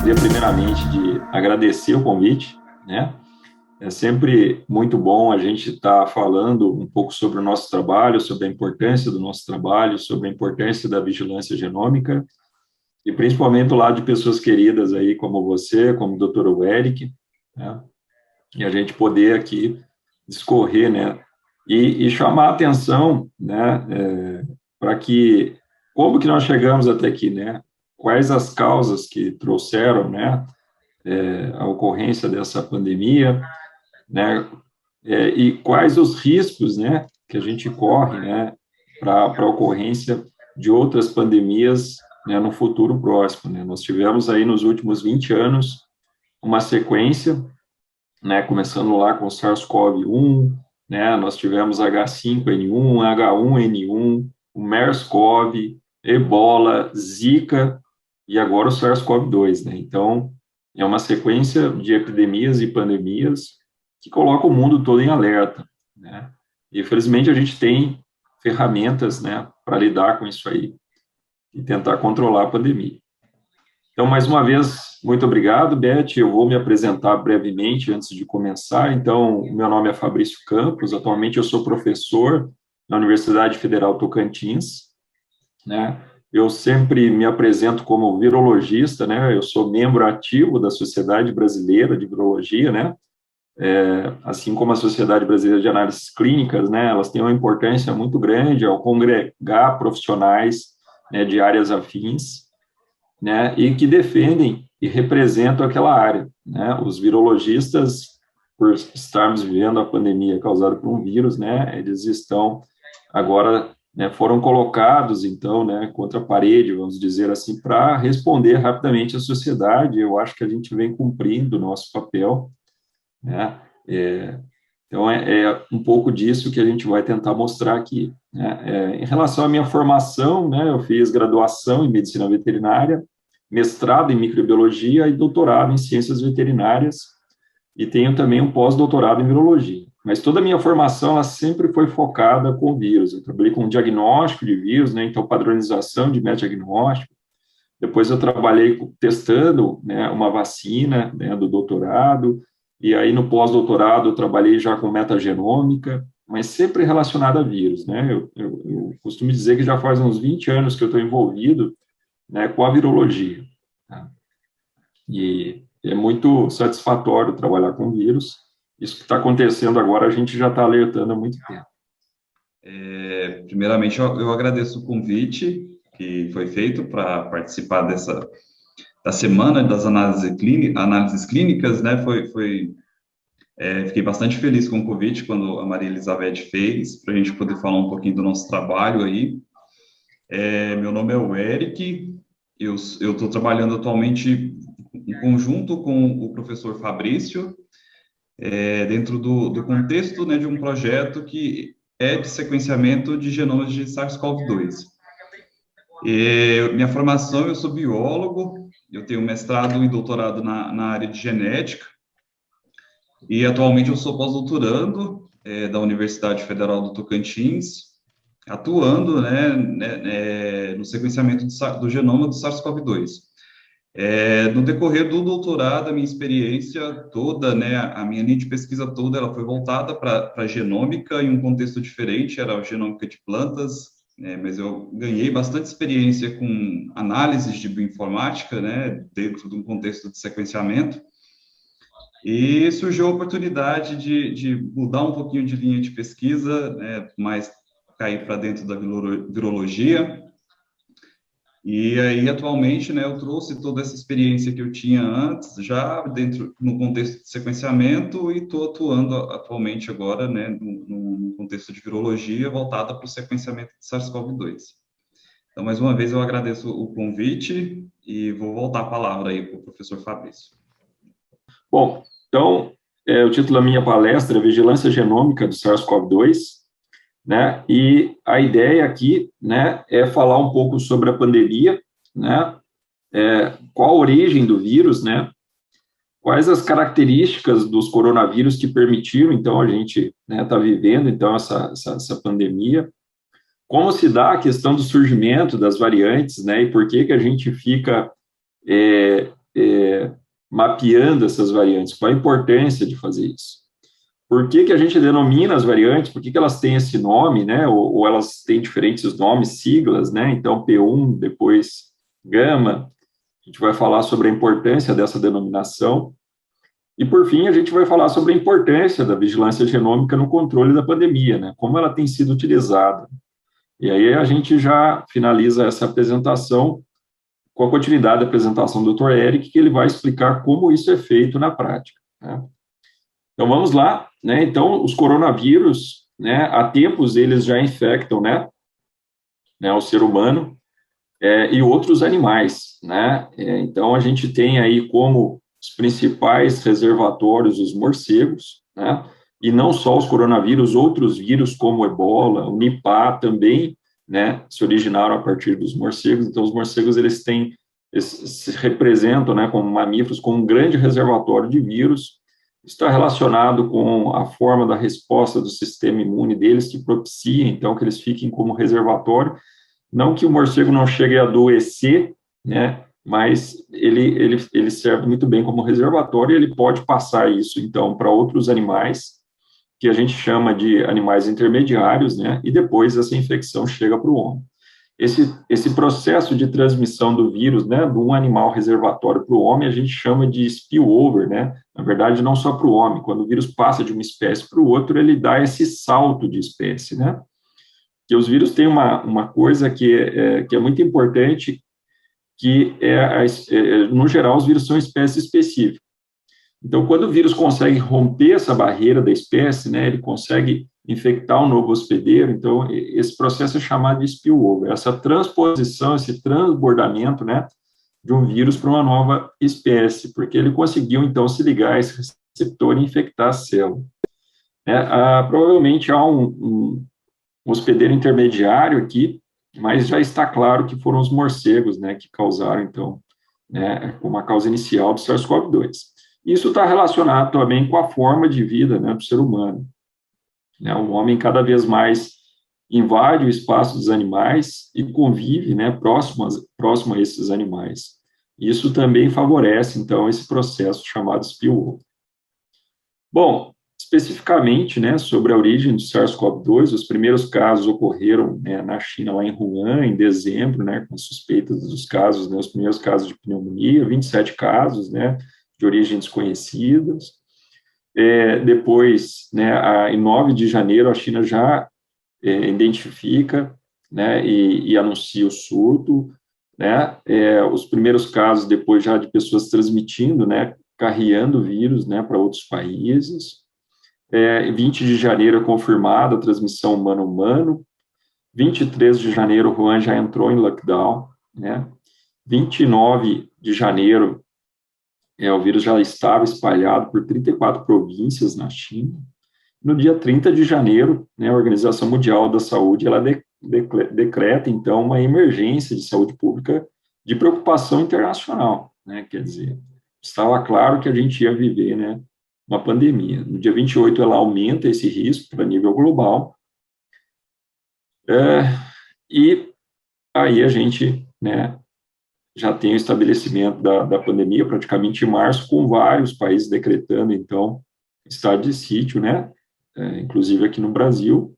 gostaria primeiramente de agradecer o convite, né? É sempre muito bom a gente estar falando um pouco sobre o nosso trabalho, sobre a importância do nosso trabalho, sobre a importância da vigilância genômica, e principalmente do lado de pessoas queridas aí, como você, como o Dr. Eric, né? E a gente poder aqui discorrer, né? E chamar a atenção, né? Para que, como que nós chegamos até aqui, né? Quais as causas que trouxeram, né? A ocorrência dessa pandemia, né? E quais os riscos, né, que a gente corre, né, para a ocorrência de outras pandemias, né, no futuro próximo, né? Nós tivemos aí nos últimos 20 anos uma sequência, né, começando lá com o SARS-CoV-1, né, nós tivemos H5N1, H1N1, o MERS-CoV, Ebola, Zika e agora o SARS-CoV-2, né? Então, é uma sequência de epidemias e pandemias que coloca o mundo todo em alerta, né? E, felizmente, a gente tem ferramentas, né, para lidar com isso aí e tentar controlar a pandemia. Então, mais uma vez, muito obrigado, Beth. Eu vou me apresentar brevemente antes de começar. Então, meu nome é Fabrício Campos. Atualmente, eu sou professor na Universidade Federal Tocantins, né? Eu sempre me apresento como virologista, né? Eu sou membro ativo da Sociedade Brasileira de Virologia, né? Assim como a Sociedade Brasileira de Análises Clínicas, né? Elas têm uma importância muito grande ao congregar profissionais, né, de áreas afins, né, e que defendem e representam aquela área, né? Os virologistas, por estarmos vivendo a pandemia causada por um vírus, né, eles estão agora, né, foram colocados, então, né, contra a parede, vamos dizer assim, para responder rapidamente à sociedade. Eu acho que a gente vem cumprindo o nosso papel, né? Então, é um pouco disso que a gente vai tentar mostrar aqui, né? Em relação à minha formação, né, eu fiz graduação em medicina veterinária, mestrado em microbiologia e doutorado em ciências veterinárias, e tenho também um pós-doutorado em virologia. Mas toda a minha formação, ela sempre foi focada com vírus. Eu trabalhei com diagnóstico de vírus, né, então padronização de metadiagnóstico. Depois eu trabalhei testando, né, uma vacina, né, do doutorado, e aí no pós-doutorado eu trabalhei já com metagenômica, mas sempre relacionado a vírus, né? Eu costumo dizer que já faz uns 20 anos que eu estou envolvido, né, com a virologia, tá? E é muito satisfatório trabalhar com vírus. Isso que está acontecendo agora, a gente já está alertando há muito tempo. Primeiramente, eu agradeço o convite que foi feito para participar da semana das análises clínicas, né? Fiquei bastante feliz com o convite quando a Maria Elizabeth fez, para a gente poder falar um pouquinho do nosso trabalho aí. Meu nome é o Eric, eu estou trabalhando atualmente em conjunto com o professor Fabrício, dentro do contexto, né, de um projeto que é de sequenciamento de genomas de SARS-CoV-2. Minha formação, eu sou biólogo, eu tenho mestrado e doutorado na área de genética, e atualmente eu sou pós-doutorando da Universidade Federal do Tocantins, atuando, né, no sequenciamento do genoma do SARS-CoV-2. No decorrer do doutorado, a minha experiência toda, né, a minha linha de pesquisa toda, ela foi voltada para a genômica em um contexto diferente, era a genômica de plantas, mas eu ganhei bastante experiência com análises de bioinformática, né, dentro de um contexto de sequenciamento, e surgiu a oportunidade de mudar um pouquinho de linha de pesquisa, né, mais cair para dentro da virologia. E aí, atualmente, né, eu trouxe toda essa experiência que eu tinha antes, já no contexto de sequenciamento, e estou atuando atualmente agora, né, no contexto de virologia, voltada para o sequenciamento de SARS-CoV-2. Então, mais uma vez, eu agradeço o convite e vou voltar a palavra aí para o professor Fabrício. Bom, então, o título da minha palestra é Vigilância Genômica do SARS-CoV-2, né? E a ideia aqui, né, é falar um pouco sobre a pandemia, né? Qual a origem do vírus, né? Quais as características dos coronavírus que permitiram, então, a gente, né, tá vivendo, então, essa pandemia. Como se dá a questão do surgimento das variantes, né? E por que a gente fica mapeando essas variantes, qual a importância de fazer isso. Por que a gente denomina as variantes, por que elas têm esse nome, né, ou elas têm diferentes nomes, siglas, né, então P1, depois gama, a gente vai falar sobre a importância dessa denominação, e por fim a gente vai falar sobre a importância da vigilância genômica no controle da pandemia, né, como ela tem sido utilizada. E aí a gente já finaliza essa apresentação com a continuidade da apresentação do Dr. Eric, que ele vai explicar como isso é feito na prática, né. Então, vamos lá, né? Então, os coronavírus, né, há tempos eles já infectam, né, o ser humano e outros animais, né? Então, a gente tem aí como os principais reservatórios os morcegos, né? E não só os coronavírus, outros vírus como o Ebola, o Nipah também, né, se originaram a partir dos morcegos. Então, os morcegos, eles se representam, né, como mamíferos, com um grande reservatório de vírus. Está relacionado com a forma da resposta do sistema imune deles, que propicia, então, que eles fiquem como reservatório. Não que o morcego não chegue a adoecer, né, mas ele serve muito bem como reservatório e ele pode passar isso, então, para outros animais, que a gente chama de animais intermediários, né, e depois essa infecção chega para o homem. Esse processo de transmissão do vírus, né, de um animal reservatório para o homem, a gente chama de spillover, né, na verdade, não só para o homem, quando o vírus passa de uma espécie para o outro, ele dá esse salto de espécie, né, que os vírus têm uma coisa que é muito importante, que no geral, os vírus são espécies específicas. Então, quando o vírus consegue romper essa barreira da espécie, né, ele consegue infectar um novo hospedeiro, então esse processo é chamado de spillover, essa transposição, esse transbordamento, né, de um vírus para uma nova espécie, porque ele conseguiu, então, se ligar a esse receptor e infectar a célula. Provavelmente há um hospedeiro intermediário aqui, mas já está claro que foram os morcegos, né, que causaram, então, né, uma causa inicial do SARS-CoV-2. Isso está relacionado também com a forma de vida, né, do ser humano. Né, o homem cada vez mais invade o espaço dos animais e convive, né, próximo a esses animais. Isso também favorece, então, esse processo chamado spillover. Bom, especificamente, né, sobre a origem do SARS-CoV-2, os primeiros casos ocorreram, né, na China, lá em Wuhan, em dezembro, né, com suspeitas dos casos, né, os primeiros casos de pneumonia, 27 casos, né, de origem desconhecidas. Depois, né, em 9 de janeiro, a China já identifica, né, e anuncia o surto, né, os primeiros casos depois já de pessoas transmitindo, né, carreando o vírus, né, para outros países. 20 de janeiro é confirmada a transmissão humano-humano. 23 de janeiro, Wuhan já entrou em lockdown, né. 29 de janeiro, o vírus já estava espalhado por 34 províncias na China. No dia 30 de janeiro, né, a Organização Mundial da Saúde, ela decreta, então, uma emergência de saúde pública de preocupação internacional, né, quer dizer, estava claro que a gente ia viver, né, uma pandemia. No dia 28, ela aumenta esse risco para nível global, e aí a gente, né, já tem o estabelecimento da pandemia, praticamente em março, com vários países decretando, então, estado de sítio, né, inclusive aqui no Brasil,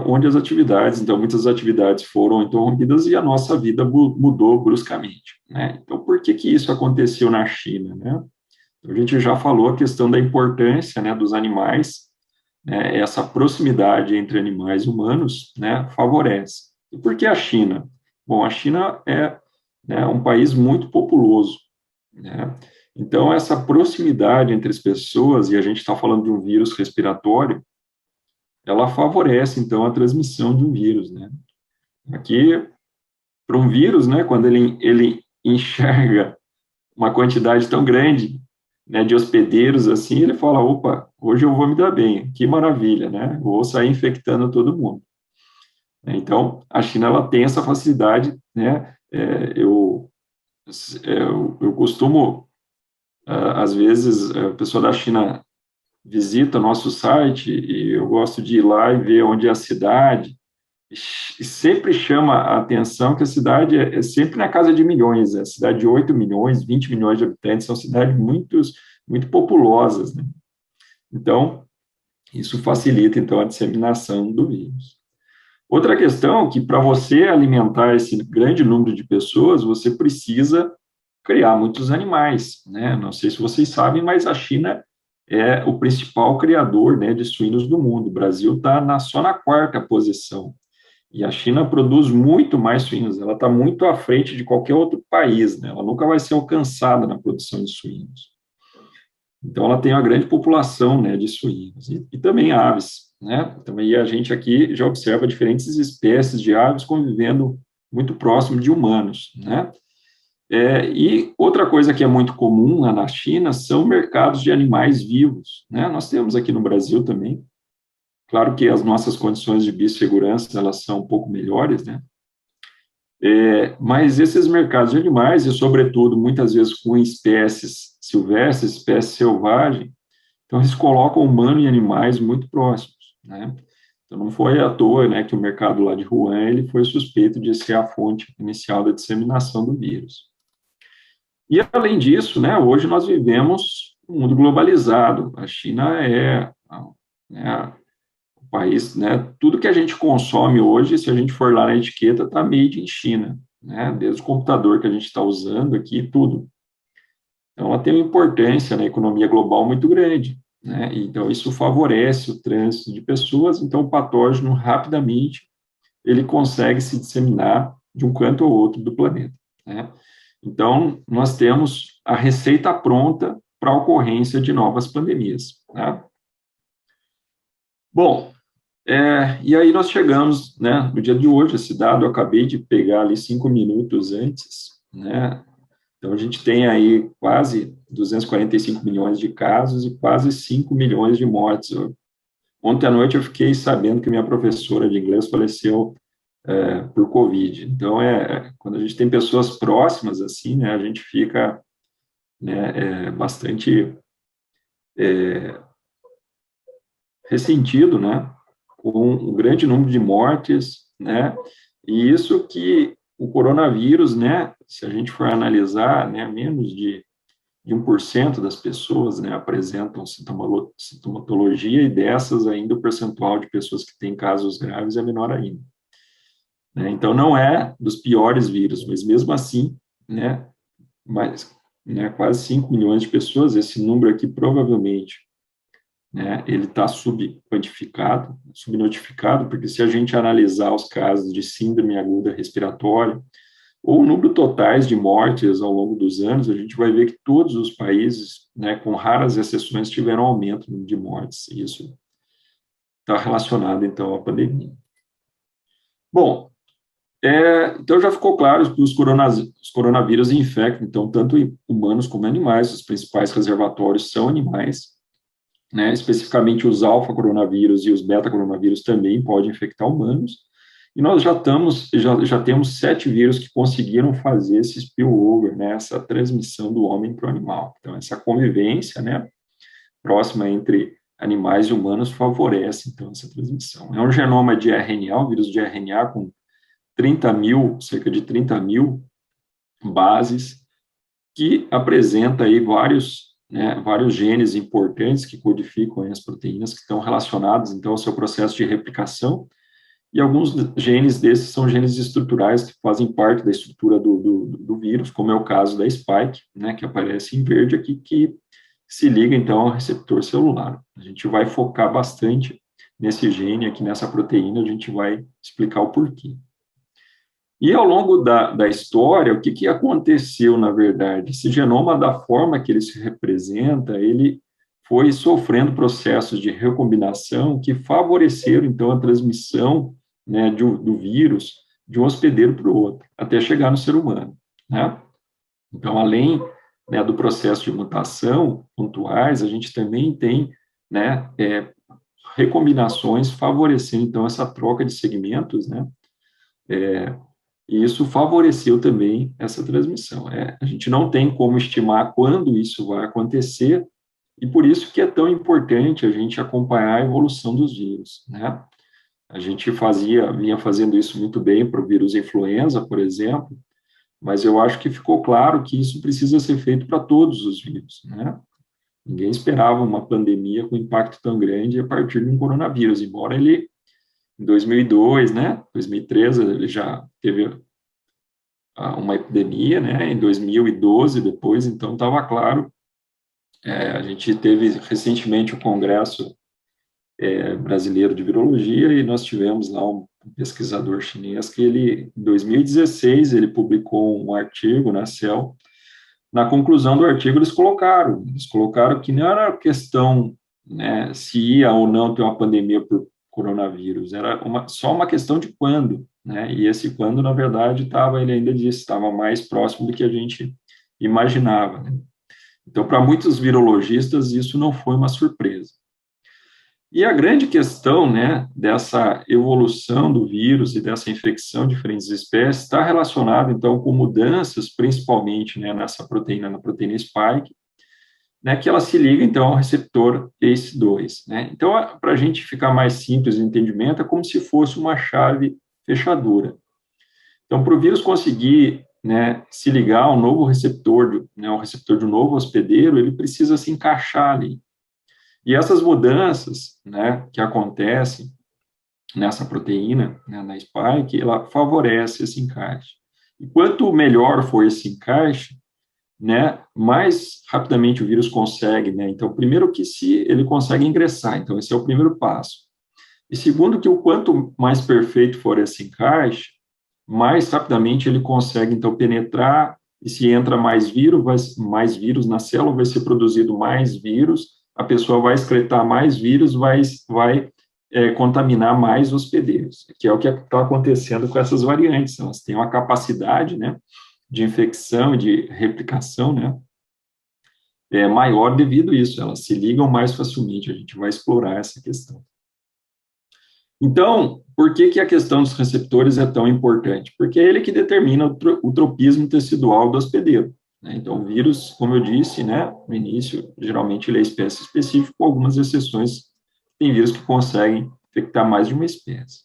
onde as atividades, então, muitas atividades foram interrompidas e a nossa vida mudou bruscamente, né. Então, por que isso aconteceu na China, né? A gente já falou a questão da importância, né, dos animais, né, essa proximidade entre animais e humanos, né, favorece. E por que a China? Bom, a China é, né, um país muito populoso, né? Então, essa proximidade entre as pessoas, e a gente está falando de um vírus respiratório, ela favorece, então, a transmissão de um vírus, né? Aqui, para um vírus, né, quando ele enxerga uma quantidade tão grande, né, de hospedeiros, assim, ele fala, opa, hoje eu vou me dar bem, que maravilha, né? Vou sair infectando todo mundo. Então, a China, ela tem essa facilidade, né? Eu costumo, às vezes, a pessoa da China visita o nosso site e eu gosto de ir lá e ver onde é a cidade, sempre chama a atenção que a cidade é sempre na casa de milhões, é a cidade de 8 milhões, 20 milhões de habitantes, são cidades muito populosas, né? Então, isso facilita, então, a disseminação do vírus. Outra questão é que, para você alimentar esse grande número de pessoas, você precisa criar muitos animais, né? Não sei se vocês sabem, mas a China é o principal criador, né, de suínos do mundo. O Brasil está só na quarta posição. E a China produz muito mais suínos, ela está muito à frente de qualquer outro país, né? Ela nunca vai ser alcançada na produção de suínos. Então, ela tem uma grande população, né, de suínos, e também aves, né? Também a gente aqui já observa diferentes espécies de aves convivendo muito próximo de humanos, né? E outra coisa que é muito comum lá na China são mercados de animais vivos, né? Nós temos aqui no Brasil também. Claro que as nossas condições de biossegurança, elas são um pouco melhores, né? Mas esses mercados de animais, e sobretudo, muitas vezes com espécies silvestres, espécies selvagens, então eles colocam humano e animais muito próximos, né? Então não foi à toa, né, que o mercado lá de Wuhan, ele foi suspeito de ser a fonte inicial da disseminação do vírus. E além disso, né, hoje nós vivemos um mundo globalizado. A China é o país, né, tudo que a gente consome hoje, se a gente for lá na etiqueta, está made in China, né, desde o computador que a gente está usando aqui, tudo. Então, ela tem uma importância na economia global muito grande, né, então isso favorece o trânsito de pessoas, então o patógeno, rapidamente, ele consegue se disseminar de um canto ao outro do planeta, né. Então, nós temos a receita pronta para a ocorrência de novas pandemias, tá? Bom, e aí nós chegamos, né, no dia de hoje, esse dado eu acabei de pegar ali 5 minutos antes, né, então a gente tem aí quase 245 milhões de casos e quase 5 milhões de mortes. Ontem à noite eu fiquei sabendo que minha professora de inglês faleceu por Covid. Então, quando a gente tem pessoas próximas assim, né, a gente fica, né, bastante ressentido, né, com um grande número de mortes, né, e isso que o coronavírus, né, se a gente for analisar, né, menos de 1% das pessoas, né, apresentam sintomatologia, e dessas ainda o percentual de pessoas que têm casos graves é menor ainda. Né? Então, não é dos piores vírus, mas mesmo assim, né, quase 5 milhões de pessoas, esse número aqui provavelmente, né, ele está subnotificado, porque se a gente analisar os casos de síndrome aguda respiratória, ou o número totais de mortes ao longo dos anos, a gente vai ver que todos os países, né, com raras exceções, tiveram aumento de mortes, e isso está relacionado, então, à pandemia. Bom, então já ficou claro que os coronavírus infectam, então, tanto humanos como animais. Os principais reservatórios são animais, né, especificamente os alfa-coronavírus e os beta-coronavírus também podem infectar humanos, e nós já temos 7 vírus que conseguiram fazer esse spillover, né, essa transmissão do homem para o animal. Então, essa convivência, né, próxima entre animais e humanos favorece, então, essa transmissão. É um genoma de RNA, um vírus de RNA com cerca de 30 mil bases, que apresenta aí vários genes importantes que codificam as proteínas que estão relacionadas, então, ao seu processo de replicação, e alguns genes desses são genes estruturais que fazem parte da estrutura do vírus, como é o caso da spike, né, que aparece em verde aqui, que se liga, então, ao receptor celular. A gente vai focar bastante nesse gene aqui, nessa proteína, a gente vai explicar o porquê. E ao longo da história, o que aconteceu, na verdade? Esse genoma, da forma que ele se representa, ele foi sofrendo processos de recombinação que favoreceram, então, a transmissão, né, do vírus de um hospedeiro para o outro, até chegar no ser humano, né? Então, além, né, do processo de mutação pontuais, a gente também tem, né, recombinações favorecendo, então, essa troca de segmentos, né? E isso favoreceu também essa transmissão. A gente não tem como estimar quando isso vai acontecer, e por isso que é tão importante a gente acompanhar a evolução dos vírus, né? A gente vinha fazendo isso muito bem para o vírus influenza, por exemplo, mas eu acho que ficou claro que isso precisa ser feito para todos os vírus, né? Ninguém esperava uma pandemia com impacto tão grande a partir de um coronavírus, embora ele, em 2002, né, 2013, ele já teve uma epidemia, né, em 2012 depois, então estava claro. A gente teve recentemente o Congresso Brasileiro de Virologia e nós tivemos lá um pesquisador chinês que ele, em 2016, ele publicou um artigo na Cell. Na conclusão do artigo, eles colocaram que não era questão, né, se ia ou não ter uma pandemia por coronavírus, era só uma questão de quando, né, e esse quando, na verdade, ele ainda disse, estava mais próximo do que a gente imaginava, né? Então, para muitos virologistas, isso não foi uma surpresa. E a grande questão, né, dessa evolução do vírus e dessa infecção de diferentes espécies está relacionada, então, com mudanças, principalmente, né, na proteína spike, né, que ela se liga, então, ao receptor ACE2, né? Então, para a gente ficar mais simples o entendimento, é como se fosse uma chave fechadura. Então, para o vírus conseguir, né, se ligar ao novo receptor, né, ao receptor de um novo hospedeiro, ele precisa se encaixar ali. E essas mudanças, né, que acontecem nessa proteína, né, na spike, ela favorece esse encaixe. E quanto melhor for esse encaixe, né, mais rapidamente o vírus consegue, né? Então, primeiro que se ele consegue ingressar, então esse é o primeiro passo. E segundo que o quanto mais perfeito for esse encaixe, mais rapidamente ele consegue, então, penetrar, e se entra mais vírus na célula, vai ser produzido mais vírus, a pessoa vai excretar mais vírus, vai contaminar mais hospedeiros, que é o que está acontecendo com essas variantes. Elas têm uma capacidade, né, de infecção e de replicação, né, maior devido a isso, elas se ligam mais facilmente, a gente vai explorar essa questão. Então, por que a questão dos receptores é tão importante? Porque é ele que determina o tropismo tecidual do hospedeiro, né? Então, o vírus, como eu disse, né, no início, geralmente ele é espécie específica, com algumas exceções, tem vírus que conseguem infectar mais de uma espécie.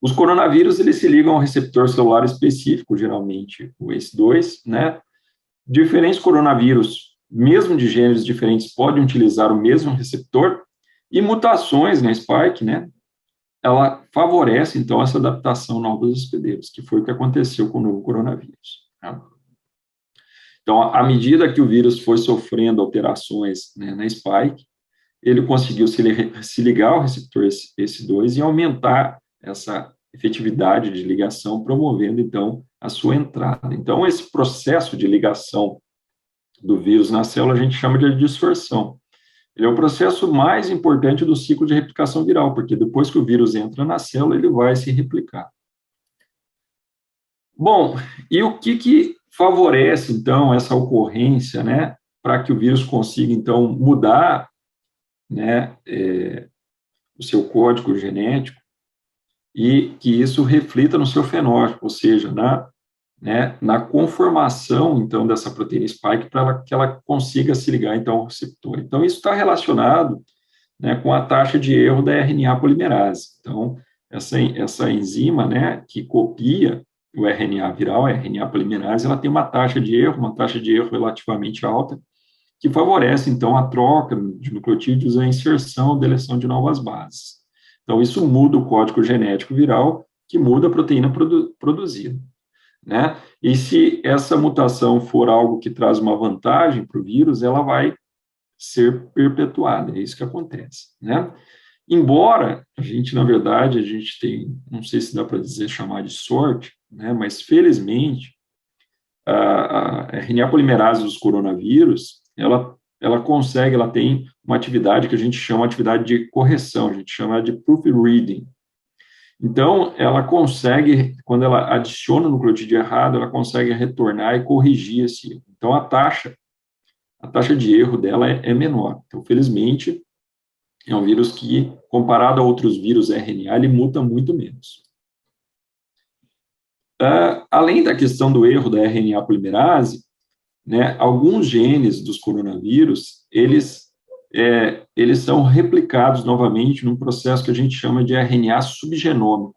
Os coronavírus, eles se ligam ao receptor celular específico, geralmente o ACE2, né? Diferentes coronavírus, mesmo de gêneros diferentes, podem utilizar o mesmo receptor, e mutações na spike, né, ela favorece, então, essa adaptação a novos hospedeiros, que foi o que aconteceu com o novo coronavírus. Tá? Então, à medida que o vírus foi sofrendo alterações, né, na spike, ele conseguiu se ligar ao receptor ACE2 e aumentar essa efetividade de ligação, promovendo, então, a sua entrada. Então, esse processo de ligação do vírus na célula a gente chama de dispersão. Ele é o processo mais importante do ciclo de replicação viral, porque depois que o vírus entra na célula, ele vai se replicar. Bom, e o que favorece, então, essa ocorrência, né, para que o vírus consiga, então, mudar, né, o seu código genético e que isso reflita no seu fenótipo, ou seja, na conformação, então, dessa proteína spike para que ela consiga se ligar, então, ao receptor. Então, isso está relacionado, né, com a taxa de erro da RNA polimerase. Então, essa enzima, né, que copia o RNA viral, a RNA polimerase, ela tem uma taxa de erro relativamente alta, que favorece, então, a troca de nucleotídeos, a inserção, a deleção de novas bases. Então, isso muda o código genético viral, que muda a proteína produzida. Né? E se essa mutação for algo que traz uma vantagem para o vírus, ela vai ser perpetuada, é isso que acontece, né? Embora a gente, na verdade, a gente tem, não sei se dá para dizer, chamar de sorte, né? Mas felizmente, a RNA polimerase dos coronavírus, ela tem uma atividade que a gente chama de atividade de correção, a gente chama de proofreading. Então, ela consegue, quando ela adiciona o nucleotídeo errado, ela consegue retornar e corrigir esse erro. Então, a taxa de erro dela é menor. Então, felizmente, é um vírus que, comparado a outros vírus RNA, ele muta muito menos. Além da questão do erro da RNA polimerase, né, alguns genes dos coronavírus, eles eles são replicados novamente num processo que a gente chama de RNA subgenômico.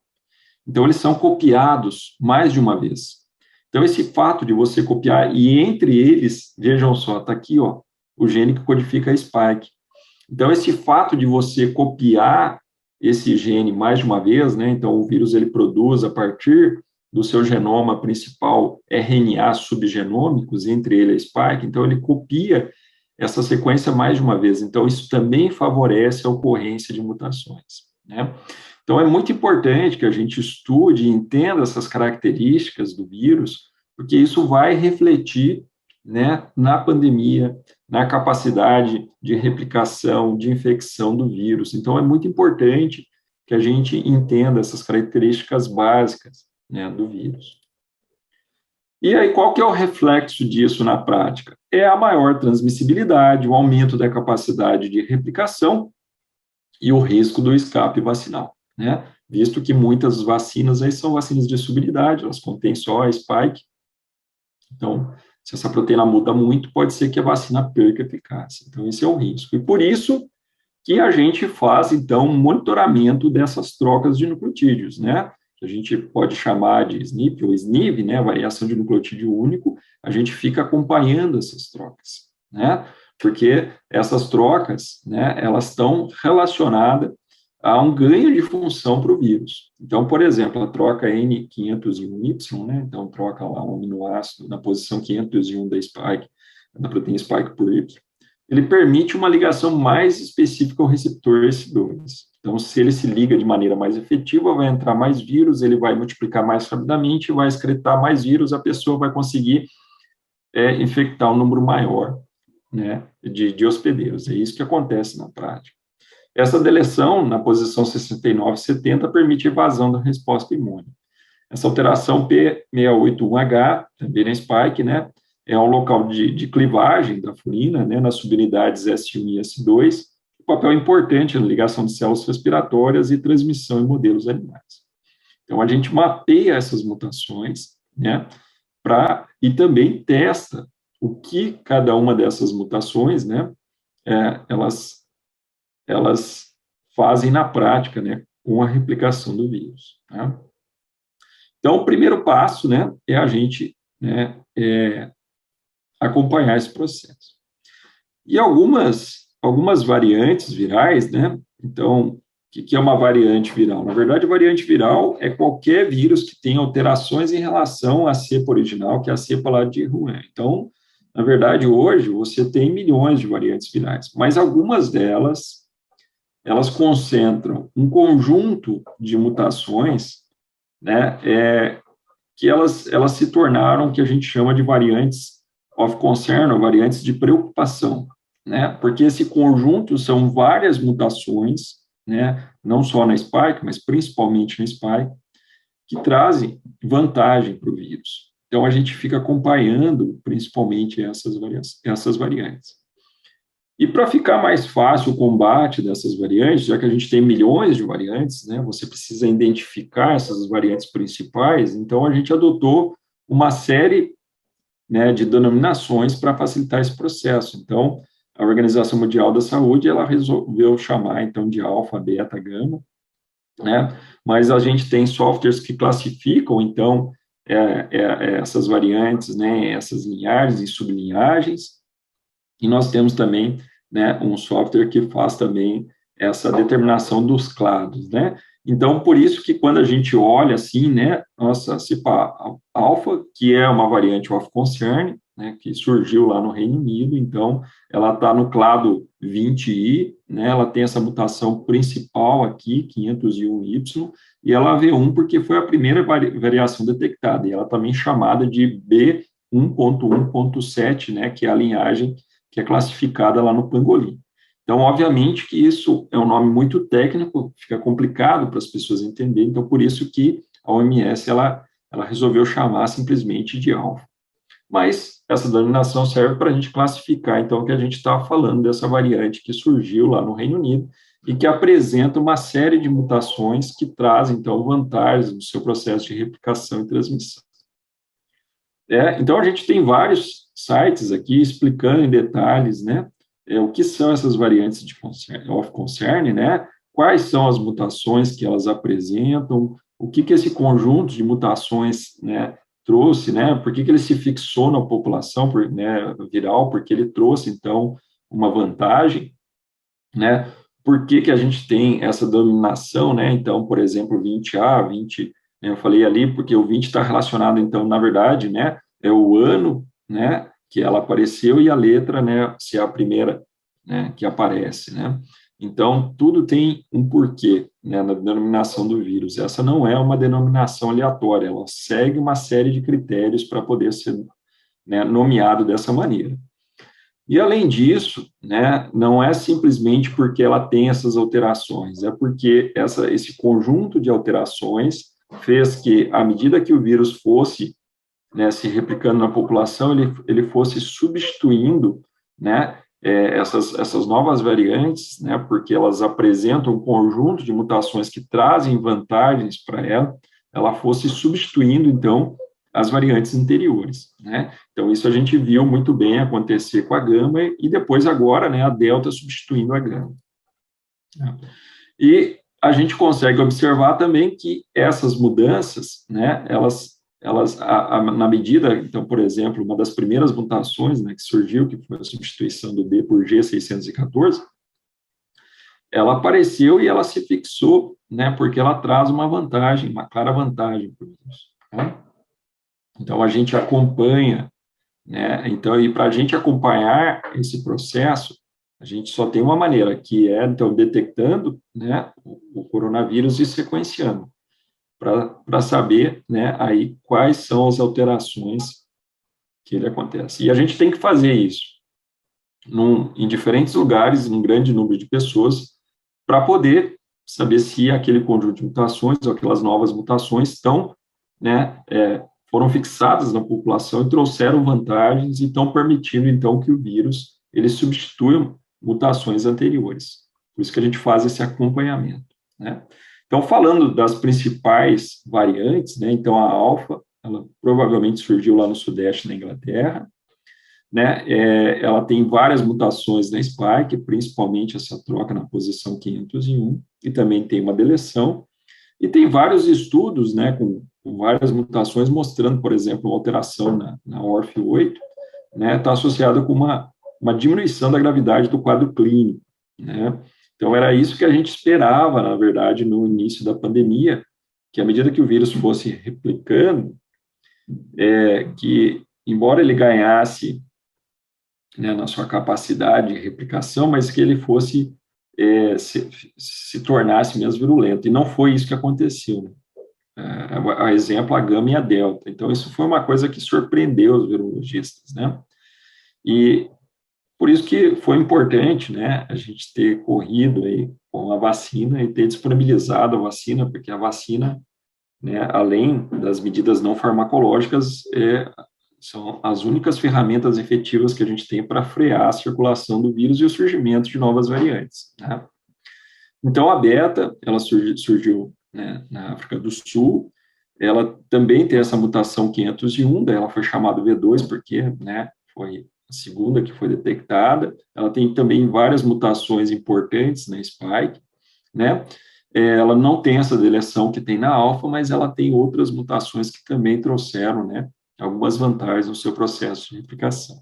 Então, eles são copiados mais de uma vez. Então, esse fato de você copiar, e entre eles, vejam só, está aqui, ó, o gene que codifica a spike. Então, esse fato de você copiar esse gene mais de uma vez, né, então o vírus ele produz a partir do seu genoma principal RNA subgenômicos, entre ele a spike, então ele copia essa sequência mais de uma vez. Então, isso também favorece a ocorrência de mutações, né? Então, é muito importante que a gente estude e entenda essas características do vírus, porque isso vai refletir, né, na pandemia, na capacidade de replicação, de infecção do vírus. Então, é muito importante que a gente entenda essas características básicas, né, do vírus. E aí, qual que é o reflexo disso na prática? É a maior transmissibilidade, o aumento da capacidade de replicação e o risco do escape vacinal, né? Visto que muitas vacinas aí são vacinas de subunidade, elas contêm só a spike. Então, se essa proteína muda muito, pode ser que a vacina perca eficácia. Então, esse é o risco. E por isso que a gente faz, então, um monitoramento dessas trocas de nucleotídeos, né? Que a gente pode chamar de SNP ou SNV, né? Variação de nucleotídeo único. A gente fica acompanhando essas trocas, né? Porque essas trocas, né, elas estão relacionadas a um ganho de função para o vírus. Então, por exemplo, a troca N501Y, né, então troca lá um aminoácido na posição 501 da spike, da proteína spike por Y, ele permite uma ligação mais específica ao receptor S2. Então, se ele se liga de maneira mais efetiva, vai entrar mais vírus, ele vai multiplicar mais rapidamente, vai excretar mais vírus, a pessoa vai conseguir infectar um número maior, né, de hospedeiros. É isso que acontece na prática. Essa deleção, na posição 69 e 70, permite evasão da resposta imune. Essa alteração P681H, também na spike, né, é um local de clivagem da furina, né, nas subunidades S1 e S2, um papel importante na ligação de células respiratórias e transmissão em modelos animais. Então, a gente mapeia essas mutações, né, e também testa o que cada uma dessas mutações, né, elas fazem na prática, né, com a replicação do vírus. Tá? Então, o primeiro passo, né, é a gente, né, acompanhar esse processo. E algumas variantes virais, né, então, o que é uma variante viral? Na verdade, variante viral é qualquer vírus que tem alterações em relação à cepa original, que é a cepa lá de Wuhan. Então, na verdade, hoje, você tem milhões de variantes virais, mas algumas delas, elas concentram um conjunto de mutações, né, que elas se tornaram o que a gente chama de variantes of concern, ou variantes de preocupação, né, porque esse conjunto são várias mutações, né, não só na spike, mas principalmente na spike, que trazem vantagem para o vírus. Então, a gente fica acompanhando, principalmente, essas variantes. E para ficar mais fácil o combate dessas variantes, já que a gente tem milhões de variantes, né, você precisa identificar essas variantes principais, então a gente adotou uma série, né, de denominações para facilitar esse processo. Então, a Organização Mundial da Saúde, ela resolveu chamar, então, de alfa, beta, gama, né, mas a gente tem softwares que classificam, então, essas variantes, né, essas linhagens e sublinhagens, e nós temos também, né, um software que faz também essa determinação dos clados, né? Então, por isso que quando a gente olha assim, né, nossa cepa alfa, que é uma variante of concern, né, que surgiu lá no Reino Unido, então ela está no clado 20i, né, ela tem essa mutação principal aqui, 501Y, e ela V1 porque foi a primeira variação detectada, e ela também chamada de B1.1.7, né, que é a linhagem que é classificada lá no pangolim. Então, obviamente que isso é um nome muito técnico, fica complicado para as pessoas entenderem, então por isso que a OMS ela resolveu chamar simplesmente de alfa. Mas essa denominação serve para a gente classificar, então, que a gente está falando dessa variante que surgiu lá no Reino Unido e que apresenta uma série de mutações que trazem, então, vantagens no seu processo de replicação e transmissão. Então, a gente tem vários sites aqui explicando em detalhes, né, o que são essas variantes of concern, né? Quais são as mutações que elas apresentam, o que esse conjunto de mutações, né, trouxe, né? Por que ele se fixou na população, né, viral? Porque ele trouxe, então, uma vantagem, né? Por que a gente tem essa dominação, né? Então, por exemplo, 20A, 20, né, eu falei ali, porque o 20 está relacionado, então, na verdade, né, é o ano, né, que ela apareceu e a letra, né, se é a primeira, né, que aparece, né? Então, tudo tem um porquê, né, na denominação do vírus. Essa não é uma denominação aleatória, ela segue uma série de critérios para poder ser, né, nomeado dessa maneira. E, além disso, né, não é simplesmente porque ela tem essas alterações, é porque esse conjunto de alterações fez que, à medida que o vírus fosse, né, se replicando na população, ele fosse substituindo, né, essas novas variantes, né, porque elas apresentam um conjunto de mutações que trazem vantagens para ela fosse substituindo, então, as variantes anteriores, né? Então, isso a gente viu muito bem acontecer com a gama e depois agora, né, a delta substituindo a gama. E a gente consegue observar também que essas mudanças, né, na medida, então, por exemplo, uma das primeiras mutações, né, que surgiu, que foi a substituição do D por G614, ela apareceu e ela se fixou, né, porque ela traz uma vantagem, uma clara vantagem para o vírus, né? Então, a gente acompanha, né? Então, e para a gente acompanhar esse processo, a gente só tem uma maneira, que é, então, detectando, né, o coronavírus e sequenciando, para saber, né, aí quais são as alterações que ele acontece. E a gente tem que fazer isso em diferentes lugares, em um grande número de pessoas, para poder saber se aquele conjunto de mutações ou aquelas novas mutações estão, né, foram fixadas na população e trouxeram vantagens e estão permitindo, então, que o vírus ele substitua mutações anteriores. Por isso que a gente faz esse acompanhamento, né? Então, falando das principais variantes, né, então a alfa, ela provavelmente surgiu lá no sudeste, na Inglaterra, né, ela tem várias mutações na spike, principalmente essa troca na posição 501, e também tem uma deleção, e tem vários estudos, né, com várias mutações, mostrando, por exemplo, uma alteração na ORF8, né, está associada com uma diminuição da gravidade do quadro clínico, né? Então, era isso que a gente esperava, na verdade, no início da pandemia, que à medida que o vírus fosse replicando, que, embora ele ganhasse, né, na sua capacidade de replicação, mas que ele fosse, se tornasse menos virulento. E não foi isso que aconteceu, né? A exemplo, a gama e a delta. Então, isso foi uma coisa que surpreendeu os virologistas, né? E por isso que foi importante, né, a gente ter corrido aí com a vacina e ter disponibilizado a vacina, porque a vacina, né, além das medidas não farmacológicas, são as únicas ferramentas efetivas que a gente tem para frear a circulação do vírus e o surgimento de novas variantes, né? Então, a beta, ela surgiu, né, na África do Sul, ela também tem essa mutação 501, daí ela foi chamada V2, porque, né, foi a segunda que foi detectada. Ela tem também várias mutações importantes na spike, né? Ela não tem essa deleção que tem na alfa, mas ela tem outras mutações que também trouxeram, né, algumas vantagens no seu processo de replicação.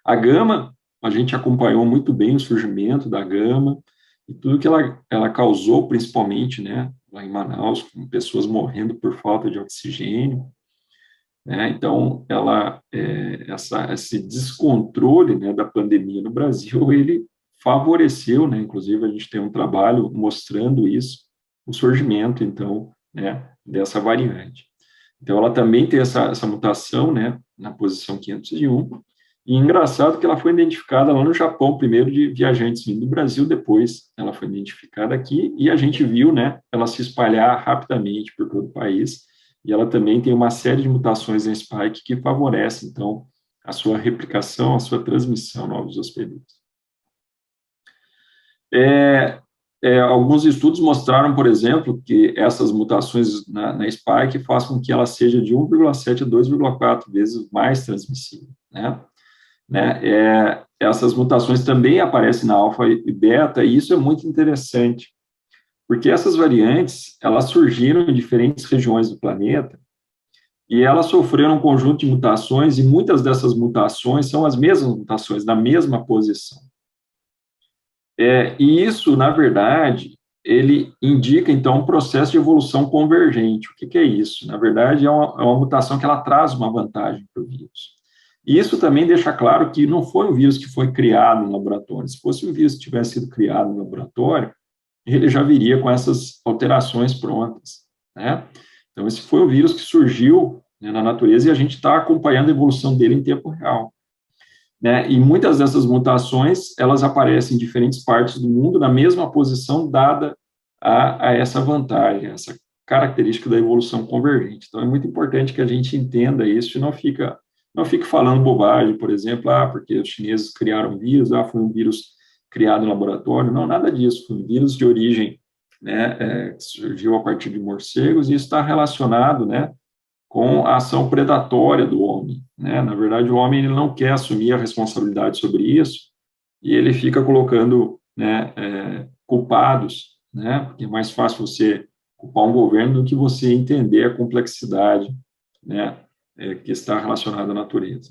A gama, a gente acompanhou muito bem o surgimento da gama e tudo que ela causou, principalmente, né, lá em Manaus, com pessoas morrendo por falta de oxigênio, né? Então, esse descontrole, né, da pandemia no Brasil, ele favoreceu, né, inclusive a gente tem um trabalho mostrando isso, o surgimento, então, né, dessa variante. Então, ela também tem essa mutação, né, na posição 501, e engraçado que ela foi identificada lá no Japão, primeiro de viajantes vindo do Brasil, depois ela foi identificada aqui, e a gente viu, né, ela se espalhar rapidamente por todo o país, e ela também tem uma série de mutações em spike que favorece, então, a sua replicação, a sua transmissão a novos hospedeiros. Alguns estudos mostraram, por exemplo, que essas mutações na spike fazem com que ela seja de 1,7 a 2,4 vezes mais transmissível, né? essas mutações também aparecem na alfa e beta, e isso é muito interessante, porque essas variantes, elas surgiram em diferentes regiões do planeta, e elas sofreram um conjunto de mutações, e muitas dessas mutações são as mesmas mutações, na mesma posição. E isso, na verdade, ele indica, então, um processo de evolução convergente. O que é isso? Na verdade, é uma mutação que ela traz uma vantagem para o vírus. E isso também deixa claro que não foi um vírus que foi criado no laboratório. Se fosse um vírus que tivesse sido criado no laboratório, ele já viria com essas alterações prontas, né? Então, esse foi um vírus que surgiu, né, na natureza, e a gente está acompanhando a evolução dele em tempo real, né? E muitas dessas mutações, elas aparecem em diferentes partes do mundo, na mesma posição, dada a essa vantagem, essa característica da evolução convergente. Então, é muito importante que a gente entenda isso e não fique falando bobagem, por exemplo, porque os chineses criaram um vírus, foi um vírus criado no laboratório. Não, nada disso, foi um vírus de origem, né, que surgiu a partir de morcegos, e isso está relacionado, né, com a ação predatória do homem, né? Na verdade, o homem ele não quer assumir a responsabilidade sobre isso, e ele fica colocando, né, culpados, né? Porque é mais fácil você culpar um governo do que você entender a complexidade, né, que está relacionada à natureza.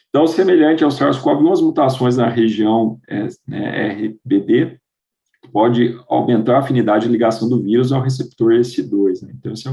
Então, semelhante ao SARS-CoV, as mutações na região, né, RBD pode aumentar a afinidade de ligação do vírus ao receptor EC2, né? Então, esse é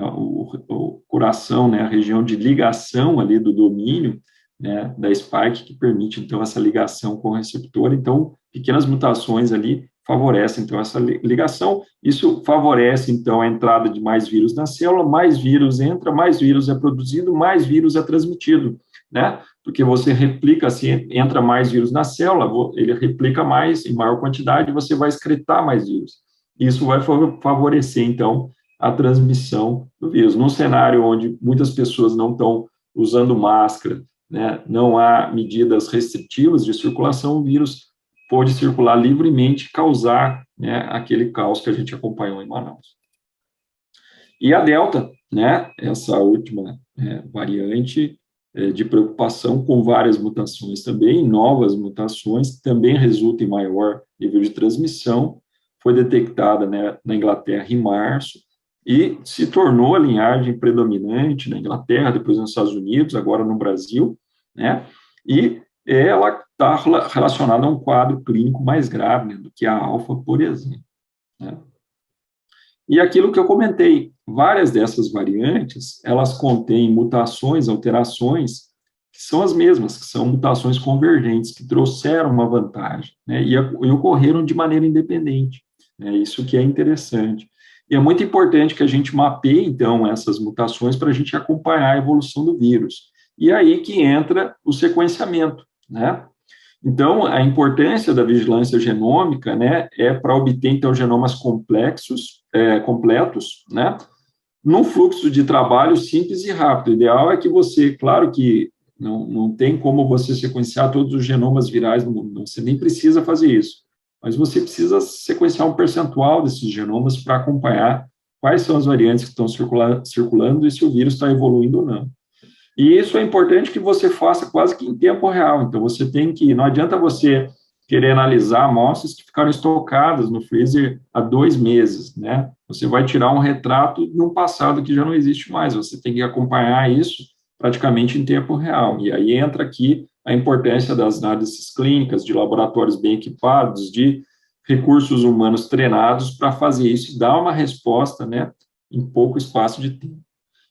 o coração, né, a região de ligação ali do domínio, né, da spike, que permite, então, essa ligação com o receptor. Então, pequenas mutações ali favorecem, então, essa ligação. Isso favorece, então, a entrada de mais vírus na célula, mais vírus entra, mais vírus é produzido, mais vírus é transmitido, né? Porque você replica, assim, entra mais vírus na célula, ele replica mais, em maior quantidade, você vai excretar mais vírus. Isso vai favorecer, então, a transmissão do vírus. Num cenário onde muitas pessoas não estão usando máscara, né, não há medidas restritivas de circulação, o vírus pode circular livremente e causar, né, aquele caos que a gente acompanhou em Manaus. E a Delta, né, essa última variante de preocupação, com várias mutações também, novas mutações, também resulta em maior nível de transmissão, foi detectada, né, na Inglaterra em março, e se tornou a linhagem predominante na Inglaterra, depois nos Estados Unidos, agora no Brasil, né? E ela está relacionada a um quadro clínico mais grave, né, do que a alfa, por exemplo, né? E aquilo que eu comentei, várias dessas variantes, elas contêm mutações, alterações, que são as mesmas, que são mutações convergentes, que trouxeram uma vantagem, né, e ocorreram de maneira independente, né? Isso que é interessante. E é muito importante que a gente mapeie, então, essas mutações para a gente acompanhar a evolução do vírus. E aí que entra o sequenciamento, né? Então, a importância da vigilância genômica, né, é para obter, então, genomas completos, né, num fluxo de trabalho simples e rápido. O ideal é que você, claro que não tem como você sequenciar todos os genomas virais do mundo, você nem precisa fazer isso, mas você precisa sequenciar um percentual desses genomas para acompanhar quais são as variantes que estão circulando e se o vírus está evoluindo ou não. E isso é importante que você faça quase que em tempo real. Então, você tem que... Não adianta você querer analisar amostras que ficaram estocadas no freezer há 2 meses, né? Você vai tirar um retrato de um passado que já não existe mais. Você tem que acompanhar isso praticamente em tempo real. E aí entra aqui a importância das análises clínicas, de laboratórios bem equipados, de recursos humanos treinados para fazer isso e dar uma resposta, né, em pouco espaço de tempo.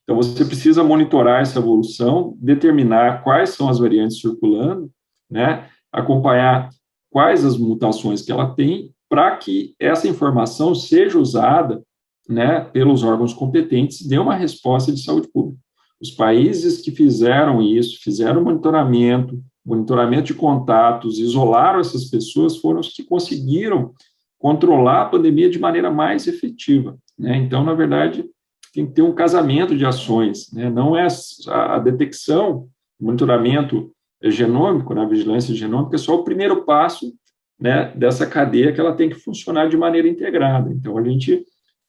Então, você precisa monitorar essa evolução, determinar quais são as variantes circulando, né, acompanhar quais as mutações que ela tem, para que essa informação seja usada, né, pelos órgãos competentes e dê uma resposta de saúde pública. Os países que fizeram isso, fizeram monitoramento de contatos, isolaram essas pessoas, foram os que conseguiram controlar a pandemia de maneira mais efetiva, né? Então, na verdade, tem que ter um casamento de ações, né? Não é a detecção, o monitoramento genômico, na vigilância genômica, é só o primeiro passo, né, dessa cadeia, que ela tem que funcionar de maneira integrada. Então, a gente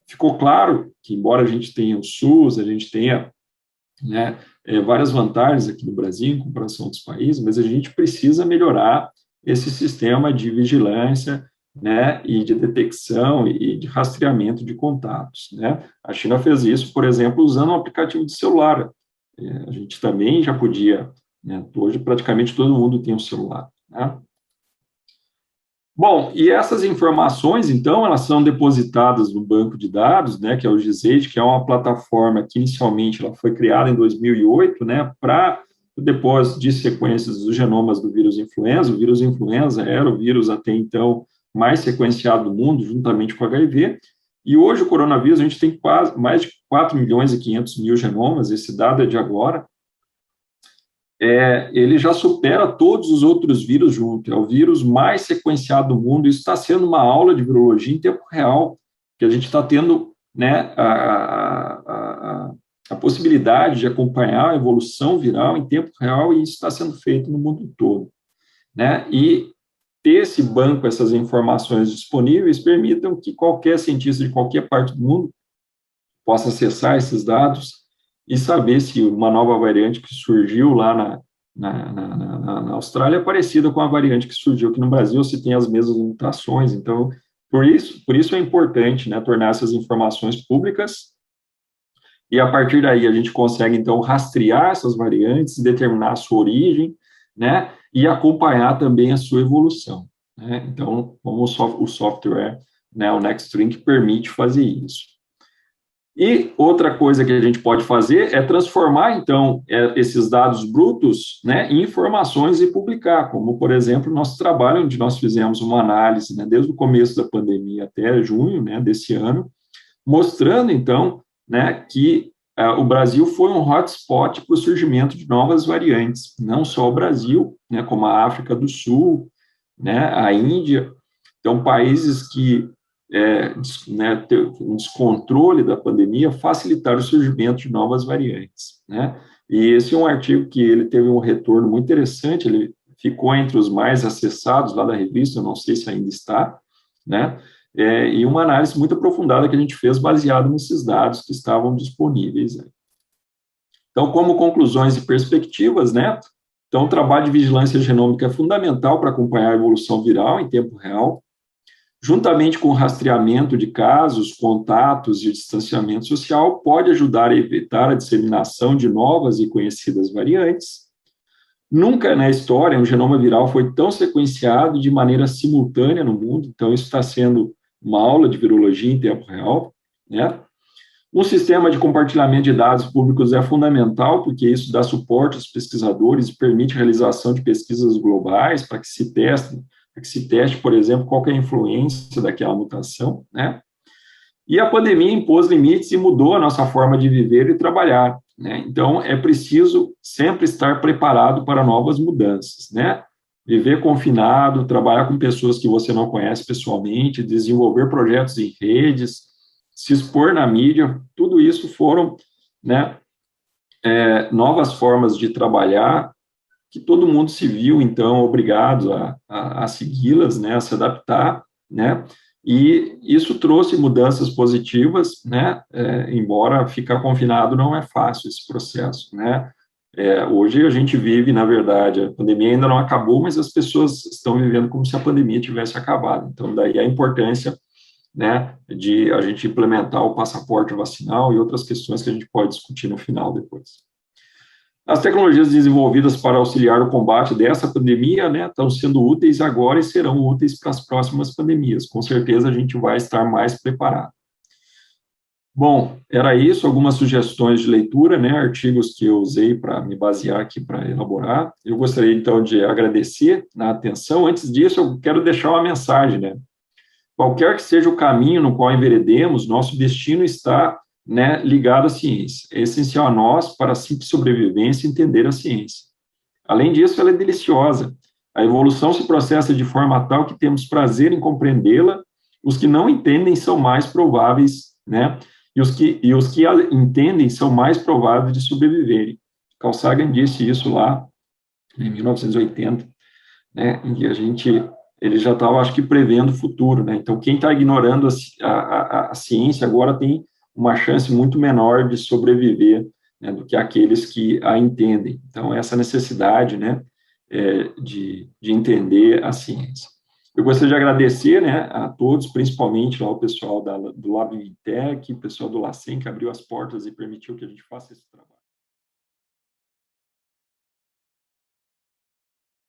ficou claro que, embora a gente tenha o SUS, a gente tenha, né, várias vantagens aqui no Brasil, em comparação a outros países, mas a gente precisa melhorar esse sistema de vigilância, né, e de detecção e de rastreamento de contatos, né? A China fez isso, por exemplo, usando um aplicativo de celular. A gente também já podia, né? Hoje praticamente todo mundo tem um celular, né? Bom, e essas informações, então, elas são depositadas no banco de dados, né, que é o GISAID, que é uma plataforma que inicialmente ela foi criada em 2008, né, para o depósito de sequências dos genomas do vírus influenza. O vírus influenza era o vírus até então mais sequenciado do mundo, juntamente com o HIV, e hoje o coronavírus, a gente tem quase mais de 4 milhões e 500 mil genomas, esse dado é de agora, ele já supera todos os outros vírus juntos, é o vírus mais sequenciado do mundo. Isso está sendo uma aula de virologia em tempo real, que a gente está tendo, né, a possibilidade de acompanhar a evolução viral em tempo real, e isso está sendo feito no mundo todo, né? E ter esse banco, essas informações disponíveis, permitam que qualquer cientista de qualquer parte do mundo possa acessar esses dados e saber se uma nova variante que surgiu lá na Austrália é parecida com a variante que surgiu aqui no Brasil, ou se tem as mesmas mutações. Então, por isso é importante, né, tornar essas informações públicas, e a partir daí a gente consegue, então, rastrear essas variantes, determinar a sua origem, né, e acompanhar também a sua evolução, né? Então, como o software, né, o NextString, permite fazer isso. E outra coisa que a gente pode fazer é transformar, então, esses dados brutos, né, em informações e publicar, como, por exemplo, nosso trabalho, onde nós fizemos uma análise, né, desde o começo da pandemia até junho, né, desse ano, mostrando, então, né, que o Brasil foi um hotspot para o surgimento de novas variantes, não só o Brasil, né, como a África do Sul, né, a Índia. Então, países que né, um descontrole da pandemia facilitar o surgimento de novas variantes, né? E esse é um artigo que ele teve um retorno muito interessante, ele ficou entre os mais acessados lá da revista, eu não sei se ainda está, né? E uma análise muito aprofundada que a gente fez baseado nesses dados que estavam disponíveis. Então, como conclusões e perspectivas, né? Então, o trabalho de vigilância genômica é fundamental para acompanhar a evolução viral em tempo real, juntamente com o rastreamento de casos, contatos e o distanciamento social, pode ajudar a evitar a disseminação de novas e conhecidas variantes. Nunca na história um genoma viral foi tão sequenciado de maneira simultânea no mundo, então isso está sendo uma aula de virologia em tempo real, né? Um sistema de compartilhamento de dados públicos é fundamental, porque isso dá suporte aos pesquisadores e permite a realização de pesquisas globais para que se teste, por exemplo, qual é a influência daquela mutação, né? E a pandemia impôs limites e mudou a nossa forma de viver e trabalhar, né? Então, é preciso sempre estar preparado para novas mudanças, né? Viver confinado, trabalhar com pessoas que você não conhece pessoalmente, desenvolver projetos em redes, se expor na mídia, tudo isso foram, né, novas formas de trabalhar, que todo mundo se viu, então, obrigado a segui-las, né, a se adaptar, né, e isso trouxe mudanças positivas, né, embora ficar confinado não é fácil esse processo, né. Hoje a gente vive, na verdade, a pandemia ainda não acabou, mas as pessoas estão vivendo como se a pandemia tivesse acabado, então daí a importância, né, de a gente implementar o passaporte vacinal e outras questões que a gente pode discutir no final depois. As tecnologias desenvolvidas para auxiliar o combate dessa pandemia, né, estão sendo úteis agora e serão úteis para as próximas pandemias. Com certeza a gente vai estar mais preparado. Bom, era isso, algumas sugestões de leitura, né, artigos que eu usei para me basear aqui para elaborar. Eu gostaria, então, de agradecer a atenção. Antes disso, eu quero deixar uma mensagem, né. Qualquer que seja o caminho no qual enveredemos, nosso destino está, né, ligado à ciência. É essencial a nós, para a simples sobrevivência, entender a ciência. Além disso, ela é deliciosa. A evolução se processa de forma tal que temos prazer em compreendê-la. Os que não entendem são mais prováveis, né, e os que a entendem são mais prováveis de sobreviverem. Carl Sagan disse isso lá em 1980, né, em que ele já estava, acho que, prevendo o futuro, né? Então, quem está ignorando a ciência agora tem uma chance muito menor de sobreviver né, do que aqueles que a entendem. Então, essa necessidade, né, de entender a ciência. Eu gostaria de agradecer, né, a todos, principalmente lá o pessoal do Lab Vintec, o pessoal do LACEN, que abriu as portas e permitiu que a gente faça esse trabalho.